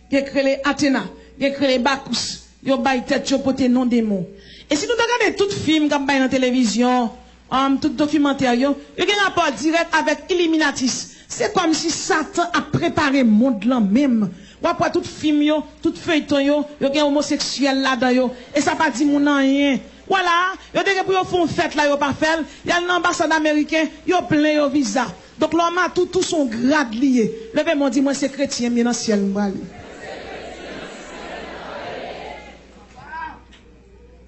qui écrit les Athéna, qui écrit les Bacchus, qui baille tête, qui pote non démon. Et si nous regardons tout film qui baille dans la télévision, tout documentaire, il y a un rapport direct avec Illuminatis. C'est comme si Satan a préparé le monde là même. Ou après tout film, tout feuilleton, il y a un homosexuel là-dedans, et ça pas dit mon rien. Voilà, il y a des gens qui font fête là, ils pas fait. Il y a l'ambassade américaine, ils ont plein de visa. Donc l'homme a tout son grade lié. Le même dit, moi c'est chrétien, mais dans le ciel, de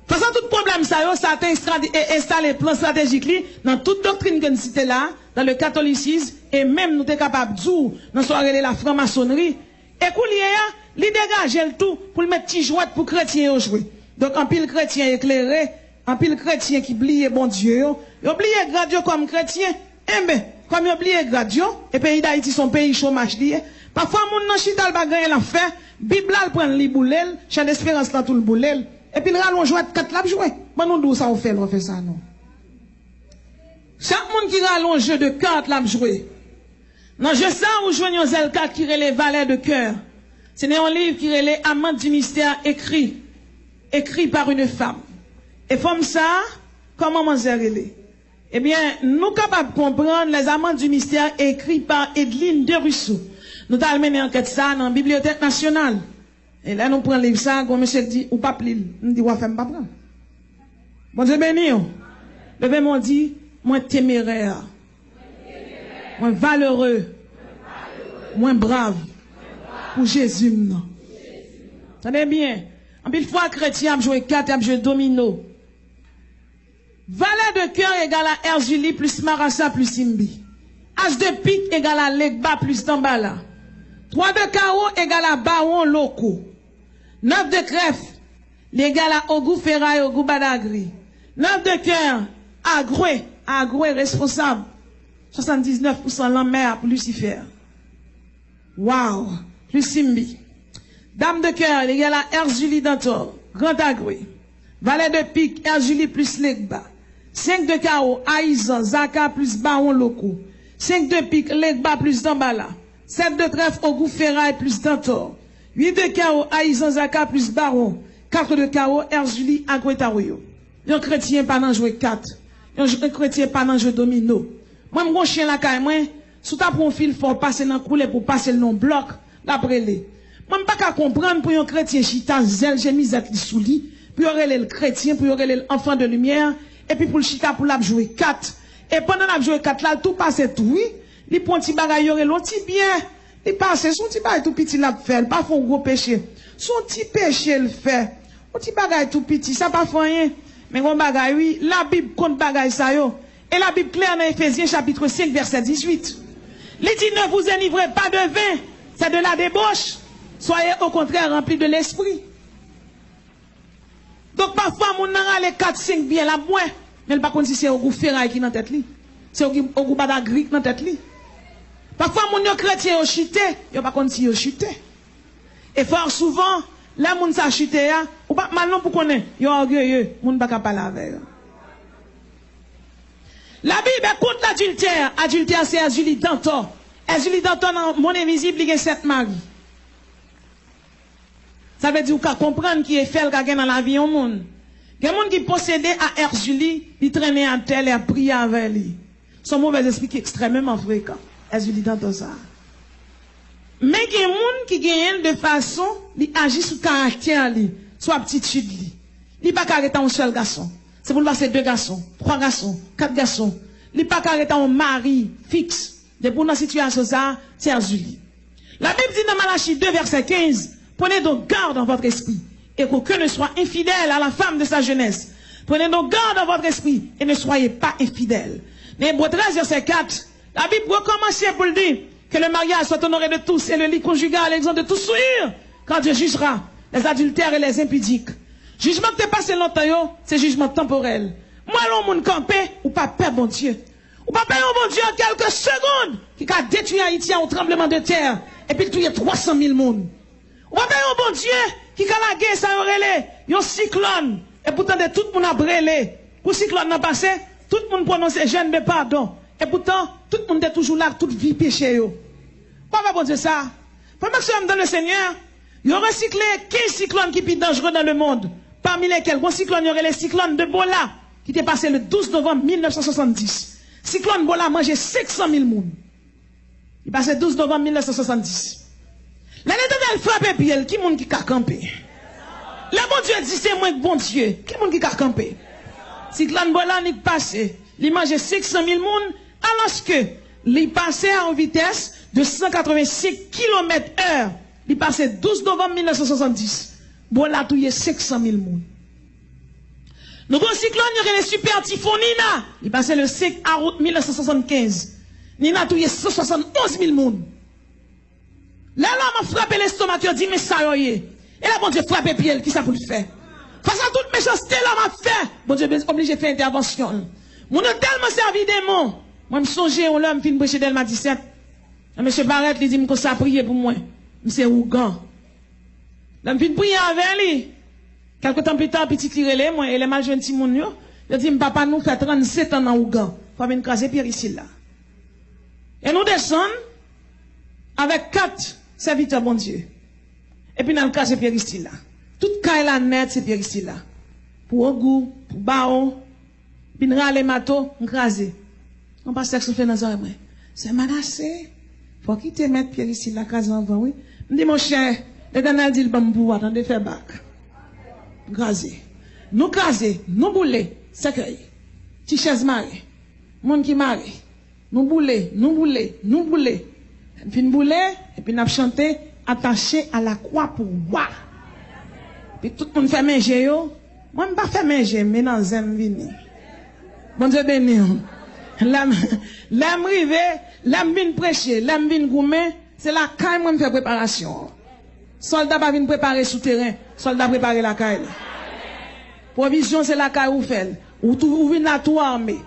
toute façon, tout problème, ça a installé plan stratégique dans toute doctrine que nous citons là, dans le catholicisme, et même nous sommes capables de dire, dans la soirée de la franc-maçonnerie, et qu'on y dégage le tout pour le mettre petit jouet pour chrétiens jouer. Donc, en pile chrétien éclairé, en pile chrétien qui oublie bon Dieu, il oublie grand Dieu comme chrétien, et bien, comme il oublie grand Dieu, et pays d'Haïti son pays chômage lié, parfois, mon nan chital va gagner la fait, Bible elle prend le boulel, chien d'espérance dans tout le boulel, et puis le rallonge jouet 4 lap jouer. Bon, nous d'où ça on fait ça, non? Chaque monde qui rallonge jeu de 4 lap jouer. Non, je sens où joignons Zelka qui relève Valets de cœur. C'est un livre qui relève Amante du mystère écrit par une femme. Et femme ça, comment m'en relève? Eh bien, nous capables de comprendre les Amantes du mystère écrits par Edline de Russo. Nous avons mené enquête ça dans la Bibliothèque nationale. Et là, nous prenons le livre ça, comme monsieur dit, ou pas pli. Nous dit, ouais, femme pas prendre. Bon Dieu béni. Le verbe m'ont dit, moins téméraire, moins valeureux, moins brave, pour Jésus, non. Tenez bien. En pile fois, chrétien a joué 4, a joué domino. Valet de cœur égale à Erzuli plus Marassa plus Simbi. As de pique égale à Legba plus Tambala. 3 de carreau égale à Baron Loco. 9 de crève égale à Ogou Ferraille, Ogou Badagri. 9 de cœur, Agroué responsable. 79% l'enmer pour Lucifer. Wow, plus Simbi. Dame de cœur égale à Erzuli Dantor, Grand Agroué. Valet de pique, Erzuli plus Legba. 5 de carreau, Aïzan, Zaka plus Baron Loco. 5 de pique, Legba plus Dambala. 7 de trèfle, Ogou Ferraille plus Dantor. 8 de carreau, Aïzan, Zaka plus Baron. 4 de carreau, Erzuli, Agouetarouyo. Un chrétien pas dans jouer 4. Un chrétien pas dans jouer domino. Moi, mon chien la caille, moi, sous ta profil, faut passer dans le couler pour passer le long bloc, l'après les. Moi, je ne peux pas comprendre pour un chrétien chita, zel, j'ai mis à sous lit. Puis il y aurait le chrétien, puis il y aurait l'enfant de lumière, et puis pour le chita, pour la jouer 4. Et pendant la jouer 4 là, tout passe tout, oui. Il prend un petit bagage, il y aurait l'autre bien. Il passe, son petit bagage tout petit là, fait, pas font gros péché. Son petit péché le fait. Un petit bagage tout petit, ça pas fait rien. Mais un bagage, oui, la Bible compte bagage ça yo. Et la Bible claire dans Ephésiens chapitre 5, verset 18. Il dit, ne vous enivrez pas de vin, c'est de la débauche. Soyez au contraire remplis de l'esprit. Donc parfois, mon nan a les 4-5 bien la moins. Mais par contre, si c'est au goût ferraille qui dans tête li. C'est au goût badagri qui dans tête li. Parfois, mon yo chrétien au chuté. Yo par contre si yo chuté. Et fort souvent, là, moun sa chuté ya. Ou pas mal non pour connaître. Yo orgueilleux. Moun pas parler avec. La Bible contre l'adultère. Adultère, c'est Erzuli Dantor. Erzuli Dantor, dans mon invisible, il y a 7 maris. Ça veut dire qu'on comprendre qui est fait le dans la vie au monde. Il y a des gens qui possédaient à Erzuli, ils traînaient à tel et à prier avec lui. Son mauvais esprit qui est extrêmement fréquent. Erzuli dans ça. Mais il y a des gens qui gagnent de façon, ils agissent sur le caractère, sur l'attitude. Ils ne sont pas arrêtés un seul garçon. C'est pour passer 2 garçons, 3 garçons, 4 garçons. Ils ne sont pas arrêtés un mari fixe. De pour dans situation ça, c'est Erzuli. La Bible dit dans Malachie 2, verset 15, prenez donc garde dans votre esprit et qu'aucun ne soit infidèle à la femme de sa jeunesse. Prenez donc garde dans votre esprit et ne soyez pas infidèles. Mais Hébreux 13, verset 4, la Bible recommence pour le dire que le mariage soit honoré de tous et le lit conjugal l'exemple de tous souillure quand Dieu jugera les adultères et les impudiques. Jugement qui est passé longtemps, c'est jugement temporel. Moi, l'on moun campé ou pas peur, bon Dieu. Ou pas peur, bon Dieu, en quelques secondes qui a détruit Haïti en tremblement de terre et puis tué 300 000 personnes. Ou pas peur, bon Dieu, qui a la guerre, ça aurait un cyclone. Et pourtant, tout le monde a brûlé. Pour cyclone n'a passé, tout le monde prononce jeûne de pardon. Et pourtant, tout le monde est toujours là, toute vie péché. Pourquoi bon Dieu ça? Frère dans le Seigneur, il y a recyclé 15 cyclones qui sont dangereux dans le monde. Parmi lesquels, bon cyclone, il y aurait les cyclones de Bola, qui étaient passés le 12 novembre 1970. Cyclone Bola mangeait 500 000 personnes. Il passait le 12 novembre 1970. L'année de frappe pied, qui monde qui a campé? Le bon Dieu dit c'est moi bon Dieu. Qui monde qui a campé? Cyclone Bola n'est passé. Il mangeait 500 000 personnes, alors que il passait à une vitesse de 185 km/h. Il passait 12 novembre 1970. Bola touye 500 000 personnes. Nous avons un cyclone, il y aurait les super typhons Nina. Il passait le 5 août 1975. Nina touye 171 000 personnes. Là, l'homme a frappé l'estomac, il a dit, mais ça y est. Et là, bon Dieu, frappé pied, qui ça pour le faire? Face à toute méchanceté, l'homme a fait. Bon Dieu, obligé de faire intervention. Mon a tellement servi des mots. Moi, je me songeais, on l'a, je me prêcher d'Elma 17. Monsieur Barrette, il dit, que ça a prié pour moi. C'est Ougan. Là, je me prier avec lui. Quelque temps plus tard, petit tiré, moi, et les mal jeunes petits moun yo. Il dit, papa, nous fait 37 ans dans Ougan. Faut venir craser Pierre ici, là. Et nous descendons avec 4 serviteurs, bon Dieu. Et puis, nous craser Pierre ici, là. Toute caille la net, c'est Pierre ici, là. Pour Ogou, pour Bao, puis nous râler mato, nous craser. On passe sexe fait dans un oreilles. C'est menacé. Faut quitter mettre Pierre ici, là, case en avant, oui. Me dit, mon cher, l'Éternel dit le bambou, attendez, faire bac. Graser. Nous craser, nous bouler, cercueil. Ti chaise marée. Monde qui marée. Nous bouler, nous bouler, nous bouler. Puis nous bouler, et puis nous chanter, attaché à la croix pour voir. Puis tout le monde fait manger, yo. Moi, je ne pas faire manger, mais non, j'aime venir. Bon Dieu béni. L'aime rive, l'aime vin prêcher, l'aime vin goumer, c'est la caille, moi, je fais préparation. Soldat pas venir préparer souterrain, soldat préparer la caille. Provision, c'est la caille ou fait. Ou vin la tout armé.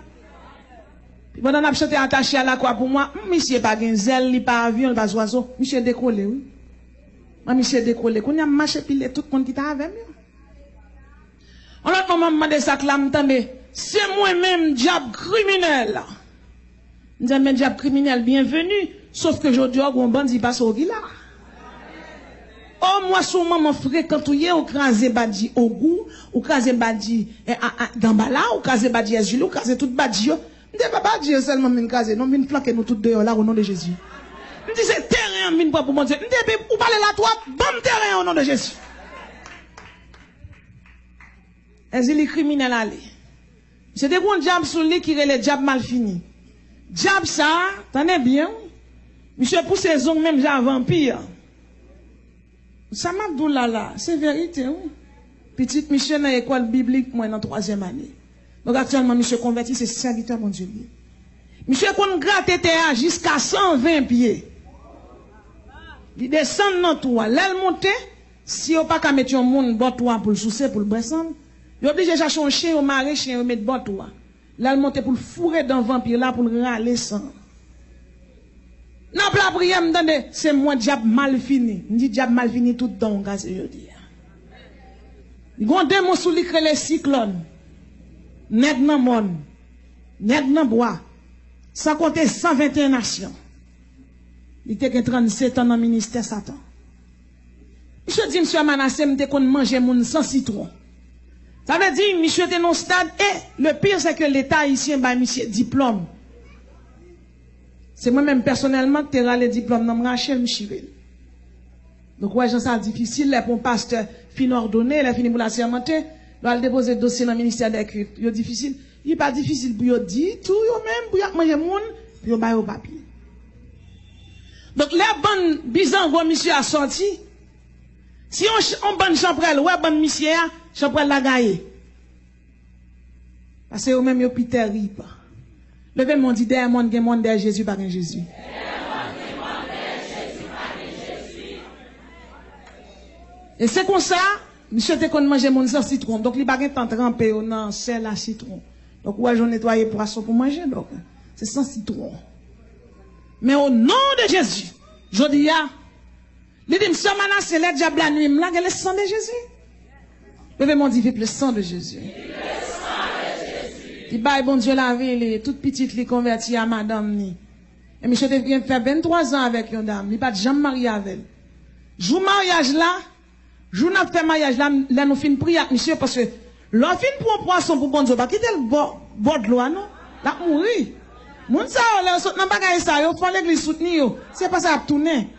Pendant que je attaché à la croix pour moi, monsieur pas gen zèle, il pas avion, il pas oiseau, monsieur décollé, oui. Monsieur décollé, qu'on a marché pile tout le monde qui t'a avec moi. On a moment demandé ça que là, m'entendez, c'est moi-même diable criminel. Nous avons diable criminel bienvenue, sauf que aujourd'hui, on bandit passe au gila. Oh, moi, souvent, mon frère, quand tu y es, ou crasé badi au goût, ou crasé badi gambala, ou crasé badi azul, ou crasé tout badi. Je ne pas dire seulement min crasé, non, min flanquer nous tous dehors là au nom de Jésus. Je dis c'est terrain, min pour mon Dieu. Je dis, ou parler là, toi, bon terrain au nom de Jésus. Est-ce qu'il est criminel allé? C'est des bons diables sous lui qui relèvent diable mal fini. Diable ça, t'en es bien? Monsieur pour ses ongles même j'ai vampire. Ça m'a dit là, c'est vérité, oui. Petite monsieur dans l'école biblique, moi, dans 3e année. Donc actuellement, monsieur converti, c'est serviteur, mon Dieu. Monsieur qu'on gratte terre jusqu'à 120 pieds. Il descend dans toi. L'aile monte, si on pas qu'à mettre un monde bon toi pour le soucier, pour le descendre, il est obligé de chercher un chien, un mari, chien, mettre bon toi. L'aile monte pour le fourrer dans le vampire là, pour le râler sang. N'a pas la prière, m'entendez, c'est moi, diable mal fini. Je dis diable mal fini tout le temps, c'est je dis. Il y a un démon sous les cyclones. Nèg nan monde, nèg nan bois, sans compter 121 nations. Il était 37 ans dans le ministère Satan. Je dis, monsieur Manassé, m'te kon manger moun sans citron. Ça veut dire, monsieur était dans le stade, et le pire, c'est que l'État haïtien, bah, monsieur, diplôme. C'est moi-même, personnellement, qui t'ai râlé diplôme dans Rachel Mchivel. Donc, ouais, j'en sais difficile, les pour pasteur fin ordonné, les fini pour la sermenté. Doit déposer le dossier dans le ministère des cultes. Il est difficile. Il n'est pas difficile pour y dire tout, même, pour y manger moun, puis y bailler au papier. Donc, les bonnes bizango, monsieur a sorti. Si on bonne champrelle, ouais, bonne monsieur, champrelle la gaille. Parce que eux-mêmes, yo pis terrible. Levez mon dit, derrière monde, gen monde derrière Jésus, pas gen Jésus. Et c'est comme ça, monsieur te kon manger mon sans citron. Donc, il n'y a pas de temps trempé dans sel à citron. Donc, ouais, j'en nettoie poisson pour manger. Donc, c'est sans citron. Mais au nom de Jésus, je dis, il dit, monsieur Manassé, le diable la nuit, là, le sang de Jésus. Levez mon dit, le sang de Jésus. Il baille bon Dieu la vie, toute petite, li convertie à madame ni. Et monsieur te vient faire 23 ans avec une dame, il pas de jamais marié avec elle. Jou mariage là, jou n'a fait mariage là, là nous fin prier avec monsieur parce que l'on fin pour un poisson pour bon Dieu, pas quitter le bord de l'eau, non? Là, mourir. Moun sa yo, là, nan bagay sa yo, faut l'église soutenir yo. C'est pas ça à tourner.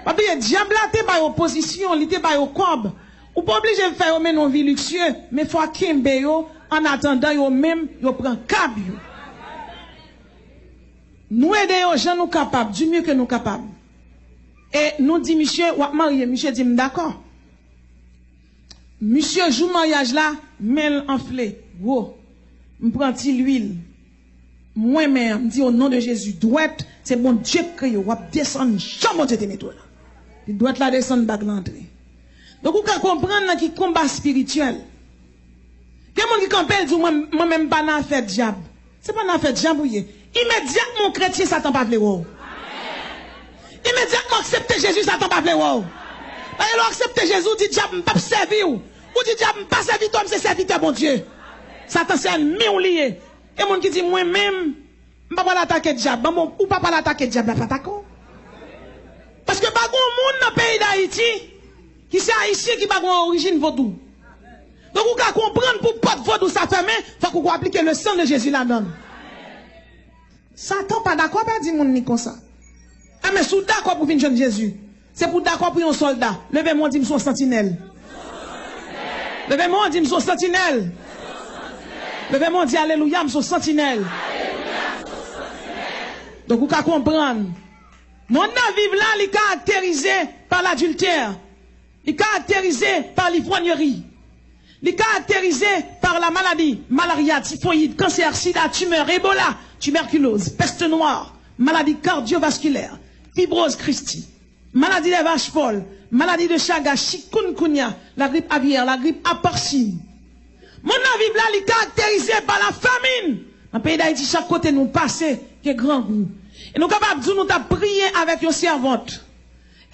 Parce que diable là, te ba opposition, li te ba yo kob. Ou pas obligé de faire yo men non vie luxueux, mais faut kembe yo, en attendant yo même, yo prend cab yo. Nous aider aux gens nous capables, du mieux que nous capables. Et nous dit monsieur, ou marié, monsieur dit d'accord. Monsieur joue mariage là, mêle enflé, gros. M'prend l'huile. Moi-même, dit au nom de Jésus, droite, c'est bon Dieu que yo, wap descendre, jamais te nettoie là. Il doit la descendre bague l'entrée. Donc, vous pouvez comprendre qui combat spirituel. Quelqu'un qui campelle dit, moi-même, pas n'a fait diable. C'est pas n'a fait diable, immédiatement, chrétien, Satan pas vle wow. Immédiatement, accepter Jésus, Satan pas vle wow. Et accepter Jésus, dit diable, pas servir. Ou dit diable, pas servir toi, c'est serviteur, bon Dieu. Satan, c'est un ennemi lié. Et mon qui dit, moi-même, je ne vais pas l'attaquer diable. Ou pas l'attaquer diable, pas d'accord. Parce que pas grand monde dans le pays d'Haïti, qui c'est haïtien qui n'a pas origine vaudou. Donc, vous pouvez comprendre pour pas de vaudou ça ferme, il faut qu'on applique le sang de Jésus là-dedans. Satan pas d'accord, pas dire mon ni comme ça. Ah, mais sous d'accord pour venir jeune Jésus. C'est pour d'accord pour un soldat. Levez-moi, dit, son sentinelle. Levez-moi, dit, son sentinelle. Levez-moi, dit, alléluia, son sentinelle. Donc, vous pouvez comprendre. Mon vivre là, il est caractérisé par l'adultère. Il est caractérisé par l'ivrognerie. Il est caractérisé par la maladie, malaria, typhoïde, cancer, sida, tumeur, Ebola, tuberculose, peste noire, maladie cardiovasculaire, fibrose Christi, maladie des vaches folles, maladie de Chagas, chikungunya, la grippe aviaire, la grippe porcine. Mon vivre là, il est caractérisé par la famine. Dans le pays d'Haïti, chaque côté nous passer, qui est grand goût. Et nous capables de dire, nous avons prié avec une servante.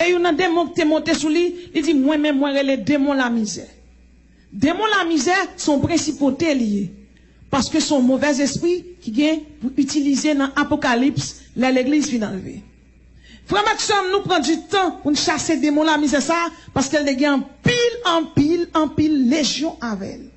Et il y a un démon qui est monté sous lui, il dit, moi-même, moi, les démons la misère. Démons la misère, sont principautés liés. Parce que son mauvais esprit qui vient pour utiliser dans l'Apocalypse, l'église finit enlevée. Frère Maxime, nous prenons du temps pour chasser démons la misère ça, parce qu'elle est en pile, légion avec elle.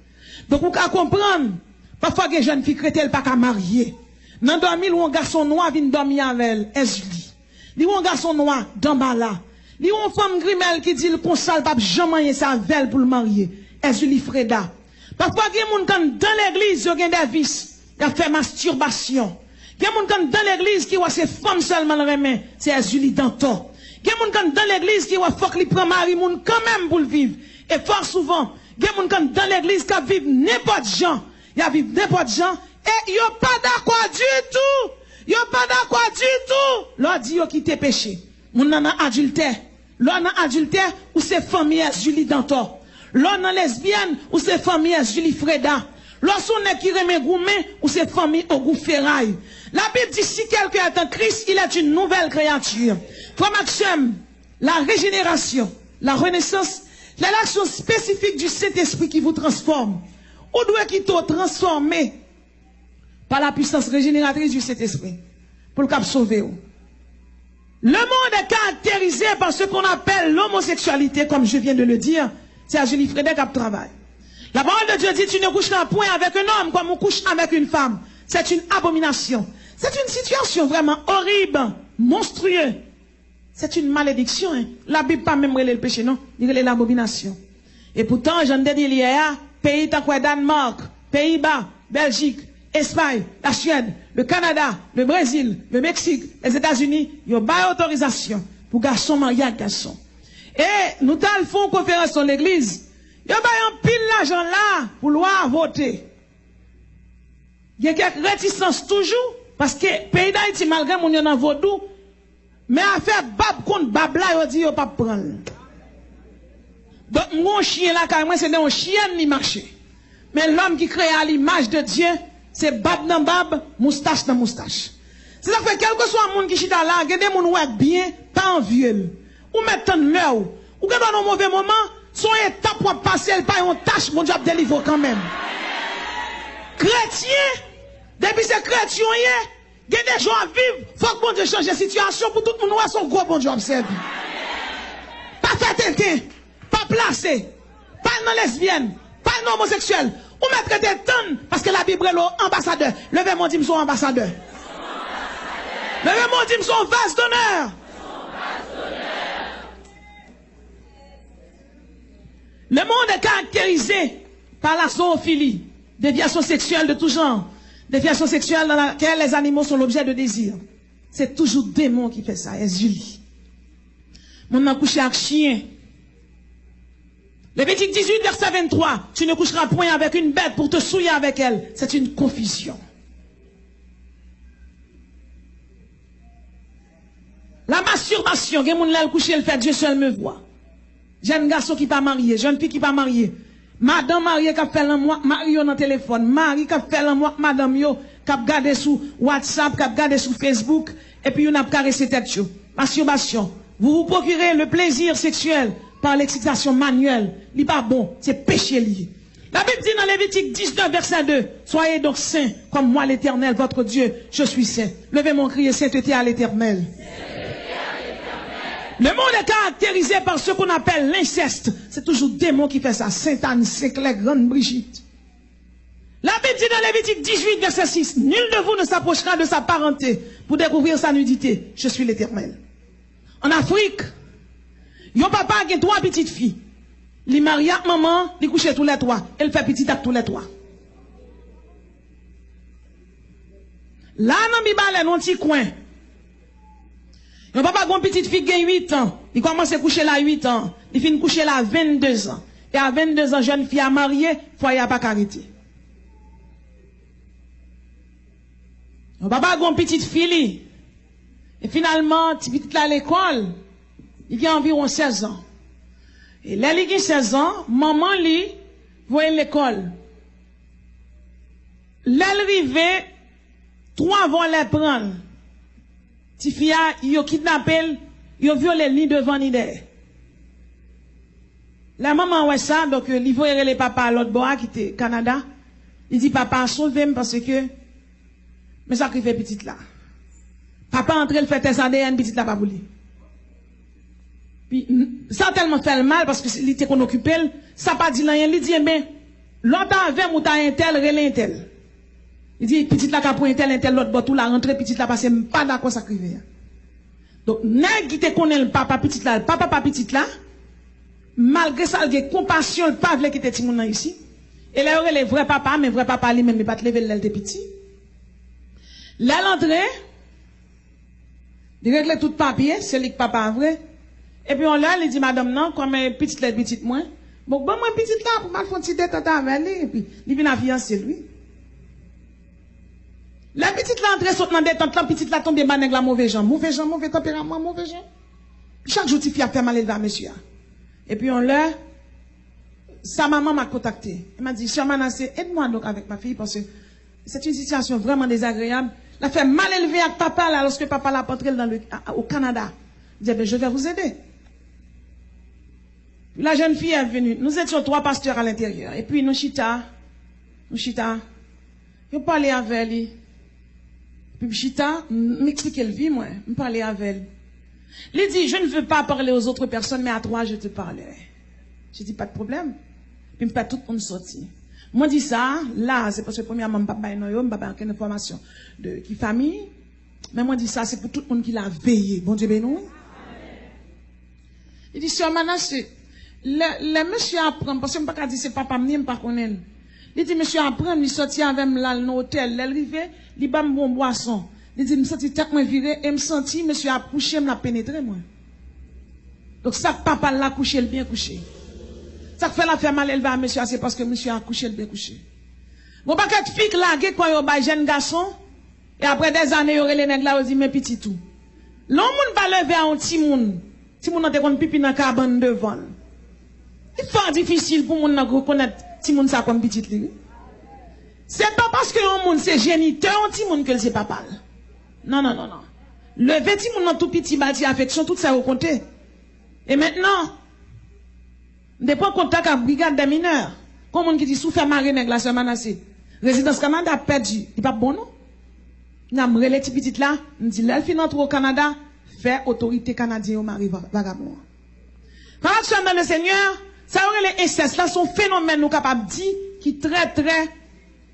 Donc, on peut comprendre, parfois, que les jeunes filles chrétiennes pas qu'à marier. Dans 2000, où un garçon noir vient dormir avec elle, Ezuli. Li un garçon noir, d'Ambala. Li une femme grimelle qui dit le consal pape jamais sa velle pour le marier. Ezuli Freda. Parfois, il y a des gens dans l'église, il y a des vices. Il a fait masturbation. Il y a des gens dans l'église qui voient ces femmes seulement le remet. C'est Ezuli Danton. Il y a des gens dans l'église qui voient faut qu'il prend mari moun quand même pour le vivre. Et fort souvent, il y a des gens dans l'église qui vivent n'importe gens. Il y a vivent n'importe gens. Et ils n'ont pas d'accord du tout. Ils n'ont pas d'accord du tout. L'on dit qu'ils quittent péché. Moun nan adultère. L'on nan adultère ou c'est famille Julie Danton. L'on nan lesbienne ou c'est famille Julie Freda. Lorsqu'on est qui remet gourmet ou c'est famille au goût ferraille. La Bible dit si quelqu'un est en Christ, il est une nouvelle créature. Frère Maxime, la régénération, la renaissance, l'action spécifique du Saint-Esprit qui vous transforme. Ou doit qu'il soit transformé par la puissance régénératrice du Saint-Esprit pour le cap sauver. Le monde est caractérisé par ce qu'on appelle l'homosexualité, comme je viens de le dire. C'est à Julie Frédéric qui travaille. La parole de Dieu dit tu ne coucheras point avec un homme comme on couche avec une femme. C'est une abomination. C'est une situation vraiment horrible, monstrueuse. C'est une malédiction. Hein. La Bible pas même relève le péché, non. Il relève l'abomination. Et pourtant, j'en ai dit hier, pays tant que Danemark, Pays-Bas, Belgique, Espagne, la Suède, le Canada, le Brésil, le Mexique, les États-Unis, ils ont pas autorisation pour garçon marié avec garçon. Et nous avons fait une conférence dans l'église. Ils ont un pile l'argent là pour loi voter. Il y a quelques réticences toujours, parce que le pays d'Haïti, malgré mon yon en vaudou, mais à faire bab contre bab là, ils disent pas prendre. Donc, mon chien là, quand même, c'est un chien ni marché. Mais l'homme qui crée à l'image de Dieu, c'est bab dans bab, moustache dans moustache. C'est ça que quel que soit le monde qui chita là, il y a des gens qui bien, pas envieux. Ou mettent l'heure, ou que dans un mauvais moment, son étape pour passer, elle pas une tâche, mon Dieu délivre quand même. Chrétien, depuis ces chrétiens, il y a des gens à vivre, il faut que mon Dieu change la situation pour tout le monde, son gros bon Dieu observe. Pas Pas faire tintin, pas placer, pas non lesbienne, pas non homosexuel. Ou mettre des tonnes, parce que la Bible est l'ambassadeur. Levez-moi, dis-moi, son ambassadeur. Levez-moi, dis-moi, son vase d'honneur. Le monde est caractérisé par la zoophilie, déviation sexuelle de tout genre, déviation sexuelle dans laquelle les animaux sont l'objet de désir. C'est toujours démon qui fait ça, et Julie. Mon a couché avec chien. Lévitique 18, verset 23. Tu ne coucheras point avec une bête pour te souiller avec elle. C'est une confusion. La masturbation, il y a moun l'a couché, elle fait Dieu seul me voit. Jeune garçon qui pas marié, jeune fille qui pas mariée. Madame mariée qui a fait l'amour, mari dans le téléphone, mari qui a fait l'amour, madame yo, qui a gardé sur WhatsApp, qui a gardé sur Facebook, et puis on a caressé tête yo. Masturbation. Vous vous procurez le plaisir sexuel par l'excitation manuelle. Il pas bon, c'est péché lié. La Bible dit dans Lévitique 19, verset 2, soyez donc saints, comme moi l'Éternel, votre Dieu, je suis saint. Levez mon cri et sainteté à l'Éternel. Le monde est caractérisé par ce qu'on appelle l'inceste. C'est toujours démon qui fait ça. Sainte-Anne, Sainte-Claire, Grande Brigitte. La Bible dit dans Lévitique 18, verset 6, nul de vous ne s'approchera de sa parenté pour découvrir sa nudité. Je suis l'Éternel. En Afrique, yon papa a 3 petites filles. Li marie avec maman, li couche tous les 3. Elle fait petit avec tous les 3. Là, dans Bibale, non petit coin. Yon papa a une petite fille qui a 8 ans. Il commence à coucher là 8 ans. Il finit coucher là 22 ans. Et à 22 ans, jeune fille a marié, foyer a pas carité. Yon papa a une petite fille. Et finalement, petit là à l'école, il a environ 16 ans. Et là, il a 16 ans, maman lui, voyait l'école. Là, elle arrivait, 3 vont les prendre. Ti fia, yo kidnappé, yo violé ni devant ni derrière. La maman ouais ça, donc il voyait les papas à l'autre bord qui était Canada. Il dit papa sauve-moi parce que mais ça qui fait petite là. Papa entre le fait test ADN petite là pas pour lui. Puis ça a tellement fait le mal parce que il était qu'on occupé, ça pas dit rien, il dit ben l'autre avec ou ta intel relé intel. Il dit, petite la pour intel, l'autre bord, tout la rentrée, petite la parce que pas d'accord ça crive. Donc, nèg qui te connaît le papa petite là, le papa pas petite là, malgré ça, il a compassion, le pas vle qui te ti moun ici. Et là, il y a les vrais papa, mais vrai papa lui-même, il pas te lever l'elle petit. Là, l'entrée, il règle tout papier, c'est lui que papa vrai. Et puis on l'a, il dit, madame, non, comme petite là, petite moins. Bon, moi, petite là, pour mal faire une petite tête avec lui, et puis, il vient à fiancer lui. La petite là entre saute dans des tentes, la petite là tombe ban avec la mauvais gens, mauvais tempérament, mauvais gens. Chaque jour tu fais faire mal à monsieur. Et puis on l'a, sa maman m'a contacté. Elle m'a dit, chère Manassé, aide-moi donc avec ma fille parce que c'est une situation vraiment désagréable. Elle a fait mal élever avec papa là lorsque papa l'a rentré au Canada. Il dit, ben, je vais vous aider. Puis la jeune fille est venue. Nous étions 3 pasteurs à l'intérieur. Et puis nous chita. Je parlais avec lui. Puis chita, m'explique elle vie, moi. Je parlais avec elle. Il dit, je ne veux pas parler aux autres personnes, mais à toi, je te parlerai. Je dis, pas de problème. Puis, pas tout le monde sorti. Moi, dis ça, là, c'est parce que premièrement, je ne peux pas aucune information de qui famille. Mais moi, dis ça, c'est pour tout le monde qui l'a veillé. Bon Dieu, bénou. Il dit, sur Manassé, le monsieur apprend, parce que je ne peux pas dire, c'est papa, je ne peux pas connaître. Il dit, monsieur apprend, il sortit avec moi dans l'hôtel, il arrivé, il bat mon boisson. Il dit, me senti tête moi viré, et me senti, monsieur a couché, me l'a pénétré, moi. Donc, ça, papa l'a couché, le bien couché. Ça fait la faire mal élevé à monsieur, c'est parce que monsieur a couché, le bien couché. Bon, pas qu'être fille là, quoi, yon ba jeune garçon, et après des années, yon les nègres là, yon dit, mais petit tout. L'homme va lever à un petit moun. Petit moun, te kon pipi dans cabane devant. Il faut difficile pour moun reconnaître petit moun ça comme petit li. C'est pas parce que un moun c'est géniteur, un petit moun que c'est papa. Non. Le petit moun dans tout petit bâti affection, tout ça au compter. Et maintenant, depuis contact avec brigade des mineurs, comme on qui dit souffre maré nèg la semaine Manassé. Résidence Canada perdu, il pas bon non. N'a relé petit petit là, on dit là fin entre au Canada, fait autorité canadienne au mari vagabond. Quand nous sommes dans le Seigneur, ça aurait les incestes là sont phénomènes nous capables de dire qui très très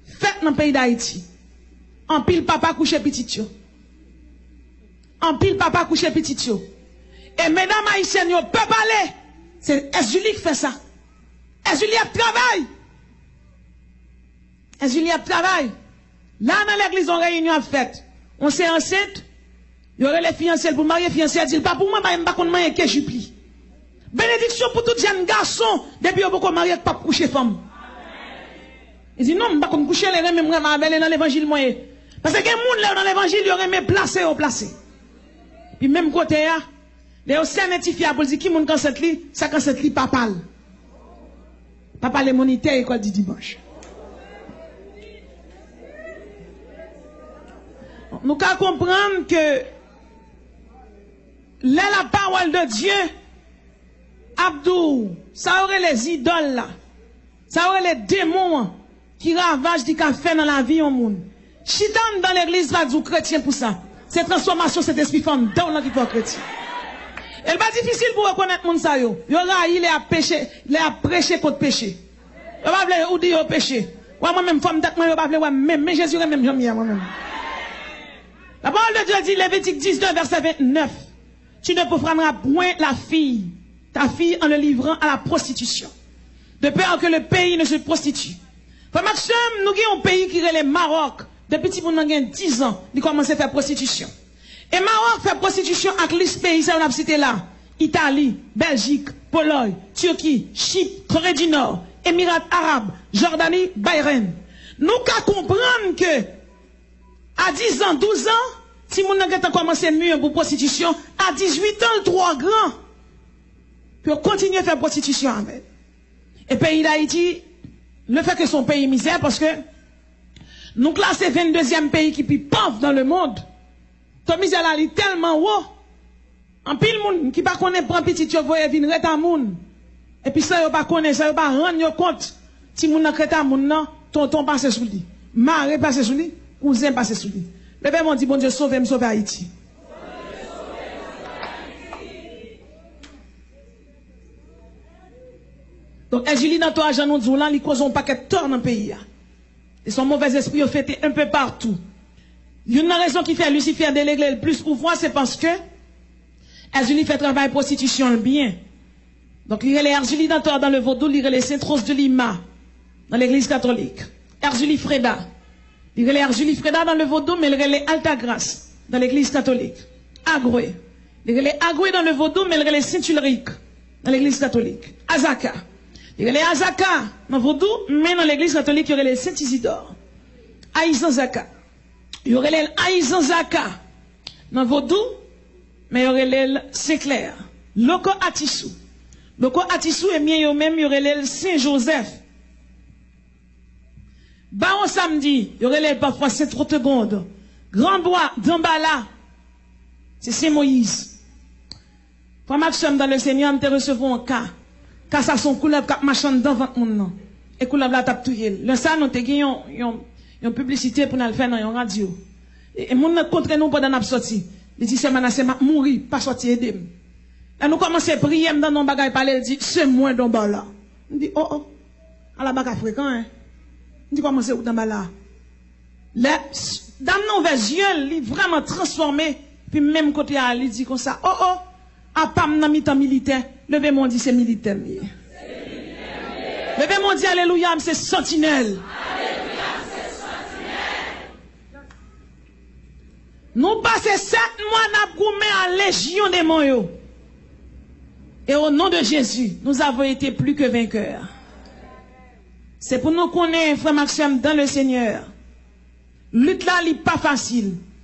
fait dans le pays d'Haïti. En pile papa couche petit yo. En pile papa couche petit yo. Et mesdames haïtiennes yo peut parler. C'est Julie qui fait ça. Julie a travail. Julie a travail. Là dans l'église on réunion a fait. On s'est enceinte. Il y aurait les fiancés pour marier fiancés dit pas pour moi pas qu'on marier que jupli. Bénédiction pour tout jeune garçon depuis beaucoup marié pas coucher femme. Il dit non, pas qu'on coucher les remèdes dans l'évangile moyen. Parce que les gens là dans l'évangile, ils auraient aimé placer au placer. Puis même côté là, les aussi identifiés pour dire qui moun cancet li, ça cancet li papa. Papa les monitaires école du dimanche. Nous devons comprendre que là la parole de Dieu Abdou, ça aurait les idoles là. Ça aurait les démons qui ravagent du café dans la vie au monde. Chitan dans l'église va dire chrétien pour ça. C'est transformation cet esprit femme dans la vie pour chrétien. Elle va difficile pour reconnaître mon ça yo. Yo là il est à pécher, il est à prêcher contre péché. Yo pas vle ou dire au péché. Moi même femme tête moi yo pas vle même mais Jésus même j'aime moi même. La parole de Dieu dit Lévitique 19 verset 29. Tu ne profaneras point la fille, ta fille en le livrant à la prostitution. De peur que le pays ne se prostitue. Frère Maxime, nous avons un pays qui est le Maroc. Depuis petit monde a 10 ans, il commence à faire prostitution. Et Maroc fait prostitution avec les pays, ça on a cité là. Italie, Belgique, Pologne, Turquie, Chypre, Corée du Nord, Émirats Arabes, Jordanie, Bahreïn. Nous qu'à comprendre que à 10 ans, 12 ans, si mon a commencé mieux pour prostitution, à 18 ans, le 3 grand, pour continuer à faire prostitution avec. Et pays d'Haïti, le fait que son pays misère, parce que nous classons 22e pays qui est plus pauvre dans le monde. Ton misère là, il est tellement haut. En pile monde qui pas connaît prend petit tu voye venir reta moun. Et puis ça yo pas connaît, ça yo pas rendre compte. Si moun nan reta moun nan, tonton passe sous lui. Maré passe sous lui, cousin passe sous lui. Le père m'a dit bon Dieu sauve me sauve Haïti. Donc, Julie, dans toi, Jean, nous disons là, ils causent un paquet de tort dans le pays. Et son mauvais esprit, ont fait un peu partout. Une raison qui fait Lucifer déléguer le plus pouvoir, c'est parce que Julie fait travail prostitution bien. Donc, il y a les Julie dans toi, dans le vaudou, il y a les Saint-Rose de Lima, dans l'église catholique. Julie Freda. Il y a les Julie Freda dans le vaudou, mais il y a les Altagrace, dans l'église catholique. Agoué. Il y a les Agoué dans le vaudou, mais il y a les Saint-Ulrich, dans l'église catholique. Azaka. Il y a les Azaka dans le vaudou, mais dans l'église catholique, il y a les Saint-Isidore. Aïzan Zaka. Il y aurait les Aïzan Zaka dans le vaudou, mais il y aurait les Saint-Clair. Loko Atissou. Loko Atissou et bien yo même, il y aurait les Saint-Joseph. Baron samedi, il y aurait les parfois Saint-Trotegonde. Grand Bois, Dambala. C'est Saint-Moïse. Quand Maxime dans le Seigneur, nous recevons un cas. Car ça son couleur cap machin dans votre monde. Et couleur là tape tout yel. Le ça nous te gagnons une publicité pour nous le faire dans une radio. Et mon contre nous pendant n'a sorti. Il dit c'est menacé m'a mourir, pas sortir aider. Là nous commençons à prier dans nos bagages parler, il dit c'est moi dans bas là. On dit oh à la bagarre fréquent hein. On dit comment c'est dans bas là. Là dans nos yeux, il vraiment transformé puis même côté à il dit comme ça oh à pam dans mi-temps militaire. Levez mon dit c'est militaire. Levez mon dit alléluia, c'est sentinelle. Alléluia, c'est sentinelle. Nous passons 7 mois n'a goumé à légion des moyens. Et au nom de Jésus, nous avons été plus que vainqueurs. C'est pour nous connaître, frère Maxime, dans le Seigneur. Lutte là, n'est pas facile.